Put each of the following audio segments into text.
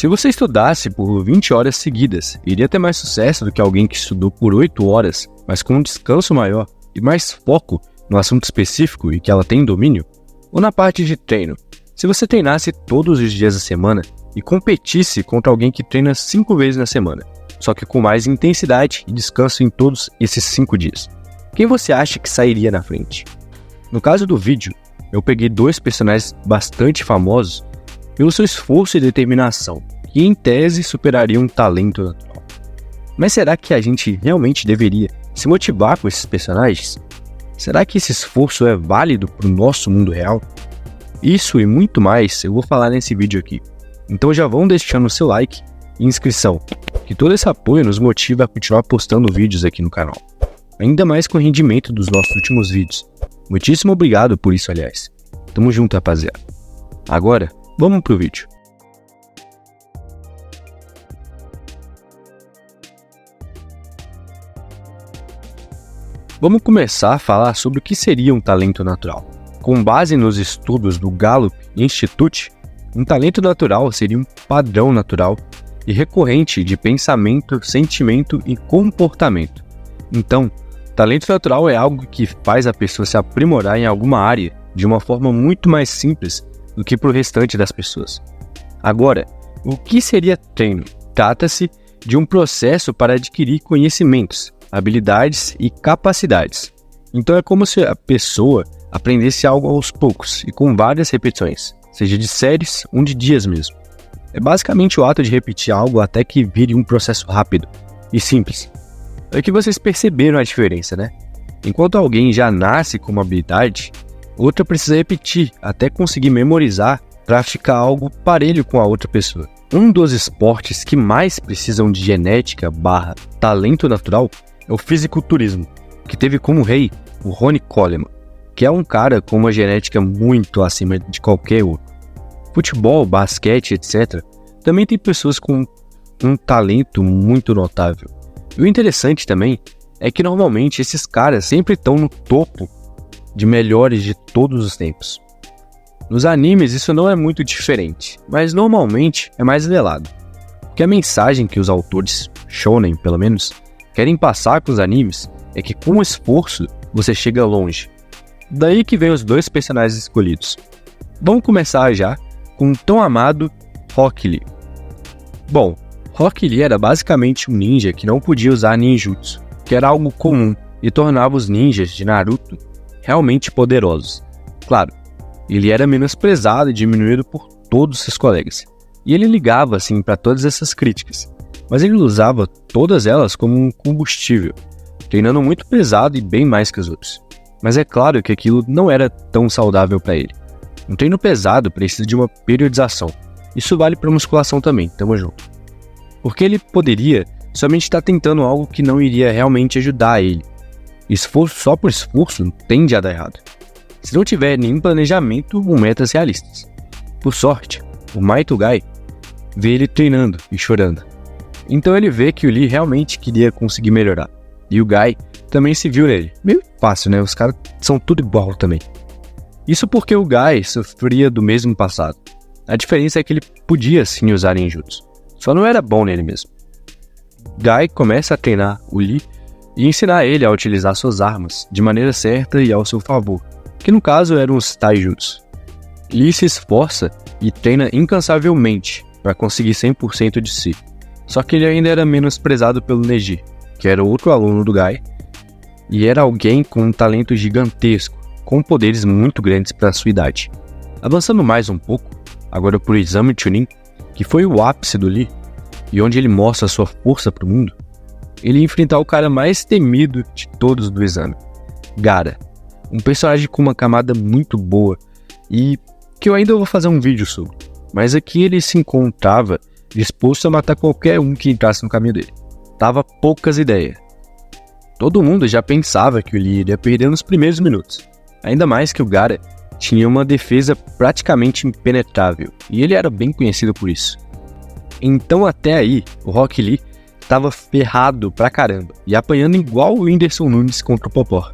Se você estudasse por 20 horas seguidas, iria ter mais sucesso do que alguém que estudou por 8 horas, mas com um descanso maior e mais foco no assunto específico e que ela tem domínio? Ou na parte de treino, se você treinasse todos os dias da semana e competisse contra alguém que treina 5 vezes na semana, só que com mais intensidade e descanso em todos esses 5 dias, quem você acha que sairia na frente? No caso do vídeo, eu peguei 2 personagens bastante famosos pelo seu esforço e determinação, que em tese superariam um talento natural. Mas será que a gente realmente deveria se motivar com esses personagens? Será que esse esforço é válido para o nosso mundo real? Isso e muito mais eu vou falar nesse vídeo aqui. Então já vão deixando o seu like e inscrição, que todo esse apoio nos motiva a continuar postando vídeos aqui no canal. Ainda mais com o rendimento dos nossos últimos vídeos. Muitíssimo obrigado por isso, aliás. Tamo junto, rapaziada. Agora, vamos pro vídeo. Vamos começar a falar sobre o que seria um talento natural. Com base nos estudos do Gallup Institute, um talento natural seria um padrão natural e recorrente de pensamento, sentimento e comportamento. Então, talento natural é algo que faz a pessoa se aprimorar em alguma área de uma forma muito mais simples do que para o restante das pessoas. Agora, o que seria treino? Trata-se de um processo para adquirir conhecimentos, habilidades e capacidades. Então é como se a pessoa aprendesse algo aos poucos e com várias repetições, seja de séries ou de dias mesmo. É basicamente o ato de repetir algo até que vire um processo rápido e simples. É que vocês perceberam a diferença, né? Enquanto alguém já nasce com uma habilidade, outra precisa repetir até conseguir memorizar para ficar algo parelho com a outra pessoa. Um dos esportes que mais precisam de genética / talento natural é o fisiculturismo, que teve como rei o Ronnie Coleman, que é um cara com uma genética muito acima de qualquer outro. Futebol, basquete, etc. também tem pessoas com um talento muito notável. E o interessante também é que normalmente esses caras sempre estão no topo de melhores de todos os tempos. Nos animes isso não é muito diferente, mas normalmente é mais velado, porque a mensagem que os autores, shonen pelo menos, querem passar com os animes é que com esforço você chega longe. Daí que vem os 2 personagens escolhidos. Vamos começar já com o tão amado Rock Lee. Bom, Rock Lee era basicamente um ninja que não podia usar ninjutsu, que era algo comum e tornava os ninjas de Naruto realmente poderosos. Claro, ele era menosprezado e diminuído por todos seus colegas. E ele ligava assim para todas essas críticas, mas ele usava todas elas como um combustível, treinando muito pesado e bem mais que os outros. Mas é claro que aquilo não era tão saudável para ele. Um treino pesado precisa de uma periodização. Isso vale para musculação também, tamo junto. Porque ele poderia somente estar tentando algo que não iria realmente ajudar ele. Esforço só por esforço tende a dar errado, se não tiver nenhum planejamento ou metas realistas. Por sorte, o Might Guy vê ele treinando e chorando. Então ele vê que o Lee realmente queria conseguir melhorar. E o Guy também se viu nele. Meio fácil, né? Os caras são tudo igual também. Isso porque o Guy sofria do mesmo passado. A diferença é que ele podia sim usar ninjutsu, só não era bom nele mesmo. Guy começa a treinar o Lee e ensinar ele a utilizar suas armas de maneira certa e ao seu favor, que no caso eram os taijutsu. Lee se esforça e treina incansavelmente para conseguir 100% de si. Só que ele ainda era menosprezado pelo Neji, que era outro aluno do Guy, e era alguém com um talento gigantesco, com poderes muito grandes para sua idade. Avançando mais um pouco, agora por Exame Chunin, que foi o ápice do Lee, e onde ele mostra sua força para o mundo, ele ia enfrentar o cara mais temido de todos do exame, Gaara, um personagem com uma camada muito boa, e que eu ainda vou fazer um vídeo sobre, mas aqui ele se encontrava disposto a matar qualquer um que entrasse no caminho dele. Tava poucas ideias. Todo mundo já pensava que o Lee iria perder nos primeiros minutos, ainda mais que o Gaara tinha uma defesa praticamente impenetrável, e ele era bem conhecido por isso. Então até aí, o Rock Lee tava ferrado pra caramba, e apanhando igual o Whindersson Nunes contra o Popó.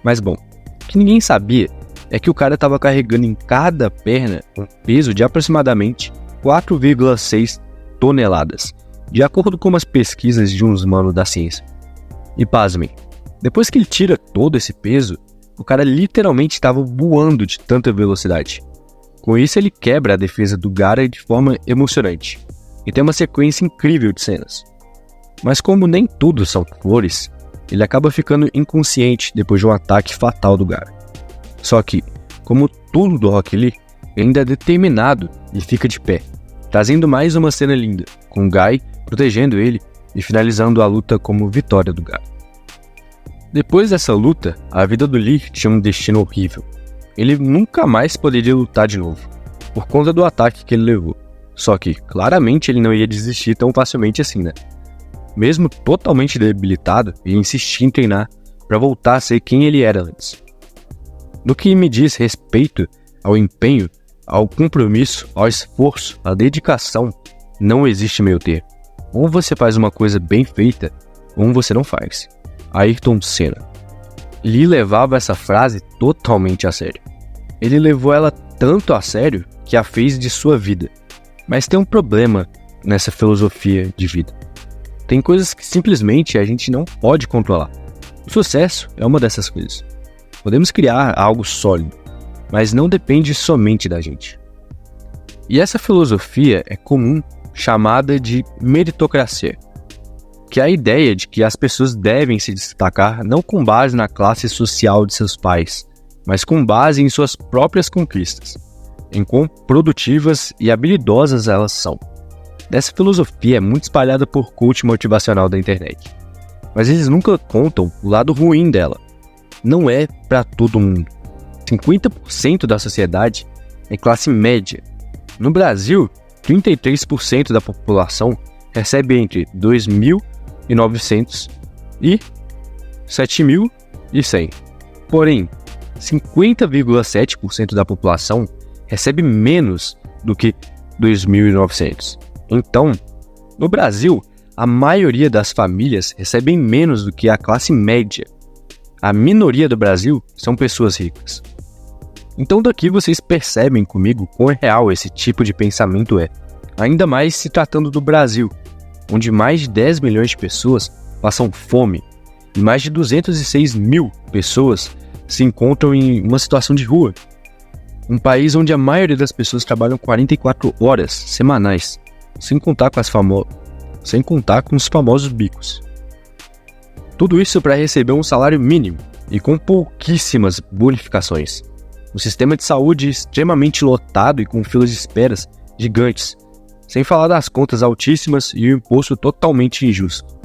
Mas bom, o que ninguém sabia é que o cara tava carregando em cada perna um peso de aproximadamente 4,6 toneladas, de acordo com as pesquisas de uns manos da ciência. E pasmem, depois que ele tira todo esse peso, o cara literalmente estava voando de tanta velocidade. Com isso ele quebra a defesa do Gaara de forma emocionante, e tem uma sequência incrível de cenas. Mas como nem tudo são flores, ele acaba ficando inconsciente depois de um ataque fatal do Gaara. Só que, como tudo do Rock Lee, ele ainda é determinado e fica de pé, trazendo mais uma cena linda, com Guy protegendo ele e finalizando a luta como vitória do Gaara. Depois dessa luta, a vida do Lee tinha um destino horrível. Ele nunca mais poderia lutar de novo, por conta do ataque que ele levou. Só que, claramente, ele não ia desistir tão facilmente assim, né? Mesmo totalmente debilitado, ele insistia em treinar para voltar a ser quem ele era antes. No que me diz respeito ao empenho, ao compromisso, ao esforço, à dedicação, não existe meio termo. Ou você faz uma coisa bem feita, ou você não faz. Ayrton Senna. Lee levava essa frase totalmente a sério. Ele levou ela tanto a sério que a fez de sua vida. Mas tem um problema nessa filosofia de vida. Tem coisas que simplesmente a gente não pode controlar. O sucesso é uma dessas coisas. Podemos criar algo sólido, mas não depende somente da gente. E essa filosofia é comum, chamada de meritocracia, que é a ideia de que as pessoas devem se destacar não com base na classe social de seus pais, mas com base em suas próprias conquistas, em quão produtivas e habilidosas elas são. Essa filosofia é muito espalhada por coach motivacional da internet, mas eles nunca contam o lado ruim dela. Não é para todo mundo. 50% da sociedade é classe média. No Brasil, 33% da população recebe entre R$ 2.900 e R$ 7.100. Porém, 50,7% da população recebe menos do que R$ 2.900. Então, no Brasil, a maioria das famílias recebem menos do que a classe média. A minoria do Brasil são pessoas ricas. Então daqui vocês percebem comigo quão real esse tipo de pensamento é. Ainda mais se tratando do Brasil, onde mais de 10 milhões de pessoas passam fome e mais de 206 mil pessoas se encontram em uma situação de rua. Um país onde a maioria das pessoas trabalham 44 horas semanais, sem contar com os famosos bicos. Tudo isso para receber um salário mínimo e com pouquíssimas bonificações. Um sistema de saúde extremamente lotado e com filas de esperas gigantes, sem falar das contas altíssimas e o imposto totalmente injusto.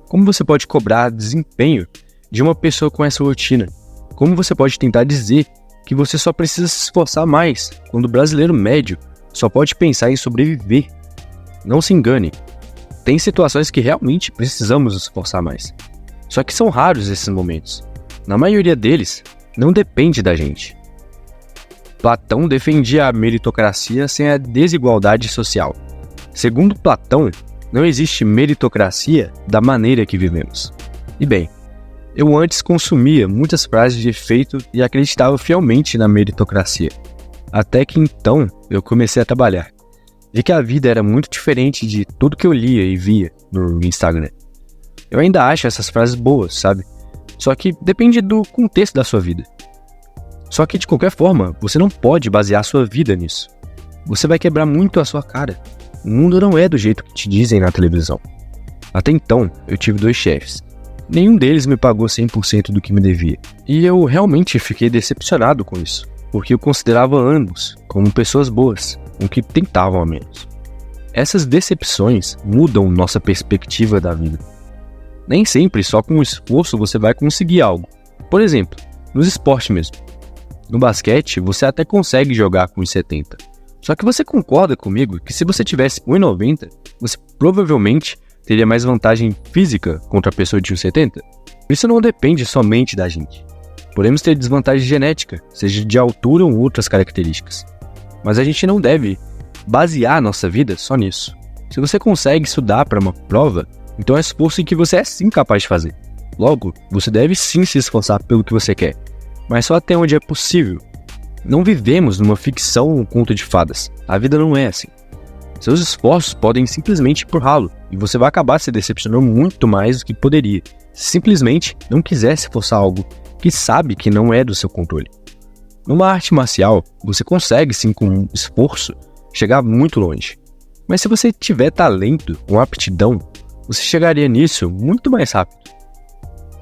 Como você pode cobrar desempenho de uma pessoa com essa rotina? Como você pode tentar dizer que você só precisa se esforçar mais, quando o brasileiro médio só pode pensar em sobreviver? Não se engane, tem situações que realmente precisamos nos esforçar mais. Só que são raros esses momentos. Na maioria deles, não depende da gente. Platão defendia a meritocracia sem a desigualdade social. Segundo Platão, não existe meritocracia da maneira que vivemos. E bem, eu antes consumia muitas frases de efeito e acreditava fielmente na meritocracia. Até que então eu comecei a trabalhar. Vi que a vida era muito diferente de tudo que eu lia e via no Instagram. Eu ainda acho essas frases boas, sabe? Só que depende do contexto da sua vida. Só que de qualquer forma, você não pode basear sua vida nisso. Você vai quebrar muito a sua cara. O mundo não é do jeito que te dizem na televisão. Até então, eu tive 2 chefes. Nenhum deles me pagou 100% do que me devia. E eu realmente fiquei decepcionado com isso, porque eu considerava ambos como pessoas boas, com que tentavam a menos. Essas decepções mudam nossa perspectiva da vida. Nem sempre só com esforço você vai conseguir algo. Por exemplo, nos esportes mesmo. No basquete, você até consegue jogar com 1,70. Só que você concorda comigo que se você tivesse 1,90, você provavelmente teria mais vantagem física contra a pessoa de 1,70? Isso não depende somente da gente. Podemos ter desvantagem genética, seja de altura ou outras características. Mas a gente não deve basear a nossa vida só nisso. Se você consegue estudar para uma prova, então é esforço que você é sim capaz de fazer. Logo, você deve sim se esforçar pelo que você quer, mas só até onde é possível. Não vivemos numa ficção ou um conto de fadas. A vida não é assim. seus esforços podem simplesmente ir pro ralo e você vai acabar se decepcionando muito mais do que poderia, se simplesmente não quisesse forçar algo que sabe que não é do seu controle. Numa arte marcial, você consegue, sim, com esforço, chegar muito longe. Mas se você tiver talento ou aptidão, você chegaria nisso muito mais rápido.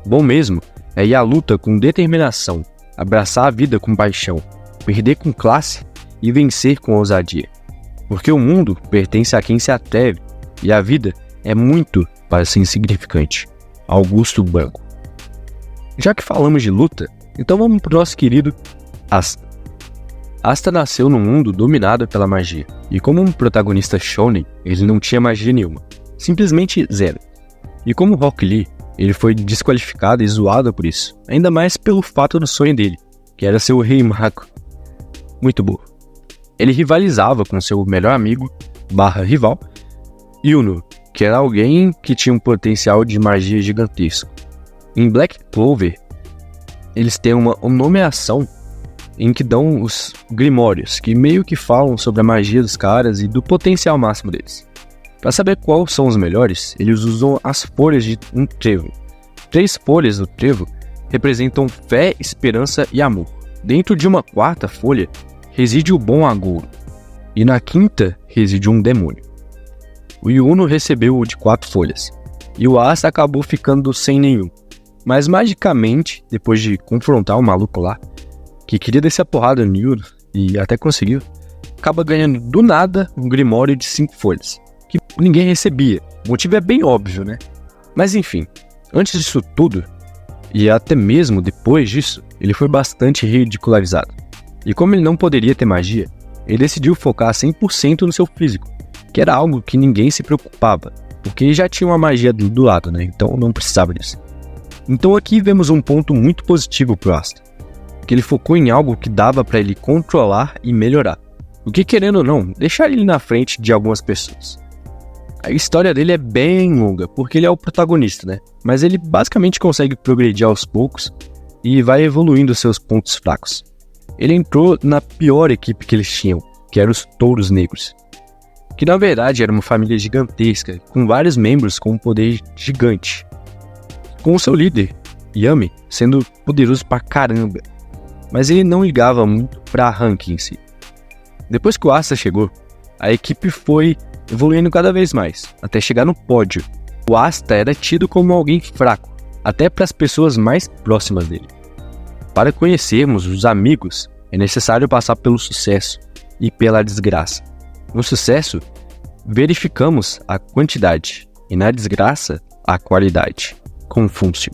Bom mesmo é ir à luta com determinação, abraçar a vida com paixão, perder com classe e vencer com ousadia. Porque o mundo pertence a quem se atreve e a vida é muito para ser insignificante. Augusto Branco. Já que falamos de luta, então vamos para o nosso querido Asta. Asta nasceu num mundo dominado pela magia, e como um protagonista shonen, ele não tinha magia nenhuma, simplesmente zero. E como Rock Lee, ele foi desqualificado e zoado por isso, ainda mais pelo fato do sonho dele, que era ser o Rei Mago. Muito burro. Ele rivalizava com seu melhor amigo, rival, Yuno, que era alguém que tinha um potencial de magia gigantesco. Em Black Clover, eles têm uma nomeação em que dão os grimórios, que meio que falam sobre a magia dos caras e do potencial máximo deles. Para saber quais são os melhores, eles usam as folhas de um trevo. 3 folhas do trevo representam fé, esperança e amor. Dentro de uma 4ª folha reside o bom agouro, e na 5ª reside um demônio. O Yuno recebeu o de 4 folhas, e o Asta acabou ficando sem nenhum. Mas magicamente, depois de confrontar o maluco lá, que queria descer a porrada no Yuno, e até conseguiu, acaba ganhando do nada um grimório de 5 folhas, que ninguém recebia. O motivo é bem óbvio, né? Mas enfim, antes disso tudo, e até mesmo depois disso, ele foi bastante ridicularizado. E como ele não poderia ter magia, ele decidiu focar 100% no seu físico, que era algo que ninguém se preocupava, porque já tinha uma magia do lado, né? Então não precisava disso. Então aqui vemos um ponto muito positivo pro Asta, que ele focou em algo que dava para ele controlar e melhorar, o que, querendo ou não, deixar ele na frente de algumas pessoas. A história dele é bem longa, porque ele é o protagonista, né? Mas ele basicamente consegue progredir aos poucos e vai evoluindo seus pontos fracos. Ele entrou na pior equipe que eles tinham, que eram os Touros Negros, que na verdade era uma família gigantesca, com vários membros com um poder gigante, com o seu líder, Yami, sendo poderoso pra caramba, mas ele não ligava muito pra ranking em si. Depois que o Asta chegou, a equipe foi evoluindo cada vez mais, até chegar no pódio. O Asta era tido como alguém fraco, até para as pessoas mais próximas dele. Para conhecermos os amigos, é necessário passar pelo sucesso e pela desgraça. No sucesso, verificamos a quantidade, e na desgraça, a qualidade. Confúcio.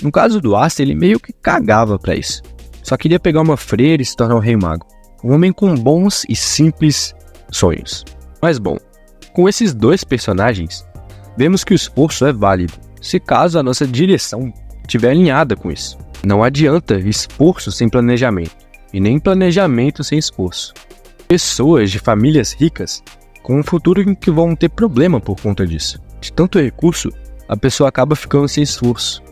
No caso do Asta, ele meio que cagava pra isso. Só queria pegar uma freira e se tornar um rei mago. Um homem com bons e simples sonhos. Mas bom, com esses 2 personagens, vemos que o esforço é válido, se caso a nossa direção estiver alinhada com isso. Não adianta esforço sem planejamento, e nem planejamento sem esforço. Pessoas de famílias ricas com um futuro em que vão ter problema por conta disso. De tanto recurso, a pessoa acaba ficando sem esforço.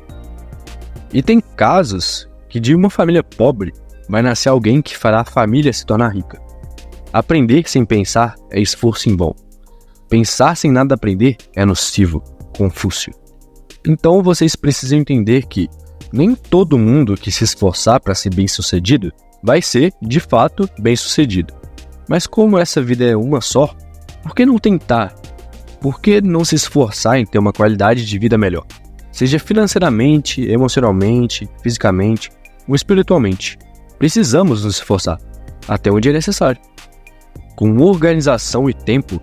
E tem casos que de uma família pobre vai nascer alguém que fará a família se tornar rica. Aprender sem pensar é esforço em vão. Pensar sem nada aprender é nocivo. Confúcio. Então vocês precisam entender que nem todo mundo que se esforçar para ser bem-sucedido vai ser, de fato, bem-sucedido. Mas como essa vida é uma só, por que não tentar? Por que não se esforçar em ter uma qualidade de vida melhor? Seja financeiramente, emocionalmente, fisicamente ou espiritualmente. Precisamos nos esforçar, até onde é necessário. Com organização e tempo,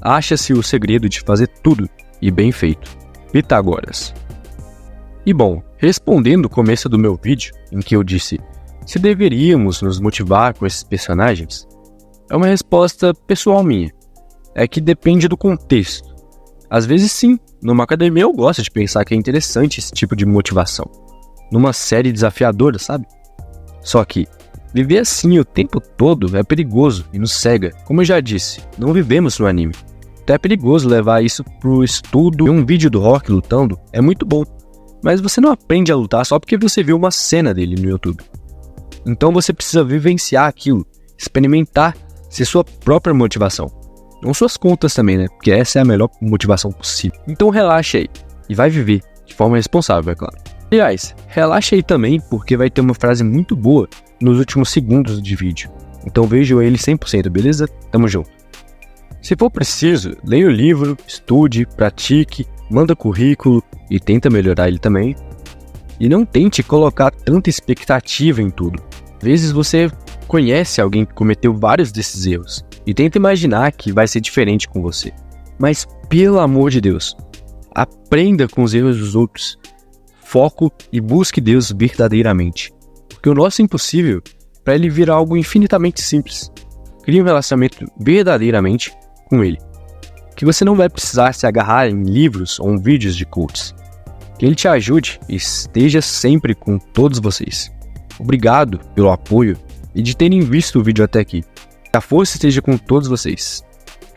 acha-se o segredo de fazer tudo e bem feito. Pitágoras. E bom, respondendo o começo do meu vídeo, em que eu disse se deveríamos nos motivar com esses personagens, é uma resposta pessoal minha. É que depende do contexto. Às vezes sim, numa academia eu gosto de pensar que é interessante esse tipo de motivação. Numa série desafiadora, sabe? Só que viver assim o tempo todo é perigoso e nos cega. Como eu já disse, não vivemos no anime. Então é perigoso levar isso pro estudo. E um vídeo do Rock lutando é muito bom, mas você não aprende a lutar só porque você viu uma cena dele no YouTube. Então você precisa vivenciar aquilo, experimentar, ser sua própria motivação. com suas contas também, né? Porque essa é a melhor motivação possível. Então relaxa aí e vai viver de forma responsável, é claro. Aliás, relaxa aí também porque vai ter uma frase muito boa nos últimos segundos de vídeo. Então vejam ele 100%, beleza? Tamo junto. Se for preciso, leia o livro, estude, pratique, manda currículo e tenta melhorar ele também. E não tente colocar tanta expectativa em tudo. Às vezes você conhece alguém que cometeu vários desses erros e tenta imaginar que vai ser diferente com você. Mas, pelo amor de Deus, aprenda com os erros dos outros. Foco e busque Deus verdadeiramente. Porque o nosso impossível, para ele virar algo infinitamente simples. Crie um relacionamento verdadeiramente com ele. Que você não vai precisar se agarrar em livros ou em vídeos de coaches. Que ele te ajude e esteja sempre com todos vocês. Obrigado pelo apoio e de terem visto o vídeo até aqui. Que a força esteja com todos vocês.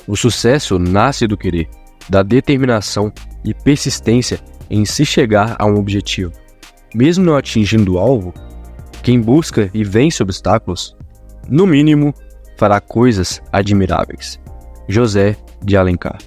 O sucesso nasce do querer, da determinação e persistência em se chegar a um objetivo. Mesmo não atingindo o alvo, quem busca e vence obstáculos, no mínimo, fará coisas admiráveis. José de Alencar.